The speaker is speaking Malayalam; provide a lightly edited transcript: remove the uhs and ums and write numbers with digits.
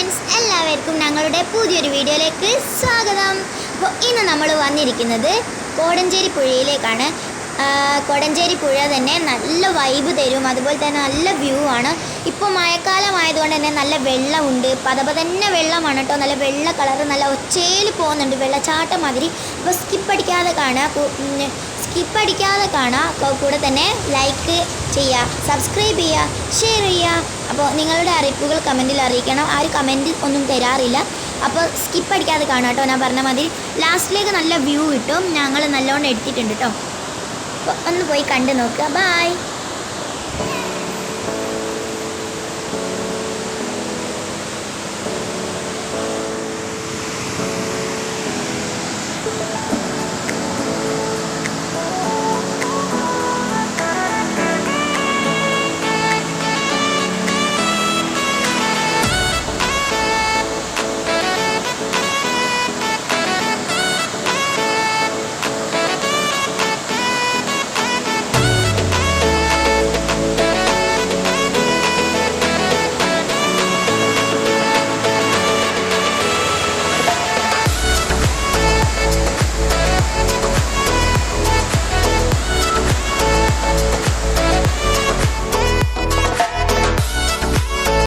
ഫ്രണ്ട്സ്, എല്ലാവർക്കും ഞങ്ങളുടെ പുതിയൊരു വീഡിയോയിലേക്ക് സ്വാഗതം. അപ്പോൾ ഇന്ന് നമ്മൾ വന്നിരിക്കുന്നത് കോടഞ്ചേരി പുഴയിലേക്കാണ്. കോടഞ്ചേരി പുഴ തന്നെ നല്ല വൈബ് തരും, അതുപോലെ തന്നെ നല്ല വ്യൂ ആണ്. ഇപ്പോൾ മഴക്കാലമായതുകൊണ്ട് തന്നെ നല്ല വെള്ളമുണ്ട്, പതപതന്നെ വെള്ളമാണ് കേട്ടോ. നല്ല വെള്ള കളറ്, നല്ല ഒച്ചയിൽ പോകുന്നുണ്ട്, വെള്ളച്ചാട്ടം മാതിരി. അപ്പോൾ സ്കിപ്പടിക്കാതെ കാണുക, കൂടെ തന്നെ ലൈക്ക് ചെയ്യുക, സബ്സ്ക്രൈബ് ചെയ്യുക, ഷെയർ ചെയ്യുക. അപ്പോൾ നിങ്ങളുടെ അറിയിപ്പുകൾ കമൻറ്റിൽ അറിയിക്കണം. ആ ഒരു കമൻറ്റ് ഒന്നും തരാറില്ല. അപ്പോൾ സ്കിപ്പടിക്കാതെ കാണുക കേട്ടോ. ഞാൻ പറഞ്ഞ മാതിരി ലാസ്റ്റിലേക്ക് നല്ല വ്യൂ കിട്ടും. ഞങ്ങൾ നല്ലോണം എടുത്തിട്ടുണ്ട് കേട്ടോ. അപ്പോൾ ഒന്ന് പോയി കണ്ടു നോക്കുക. ബായ്.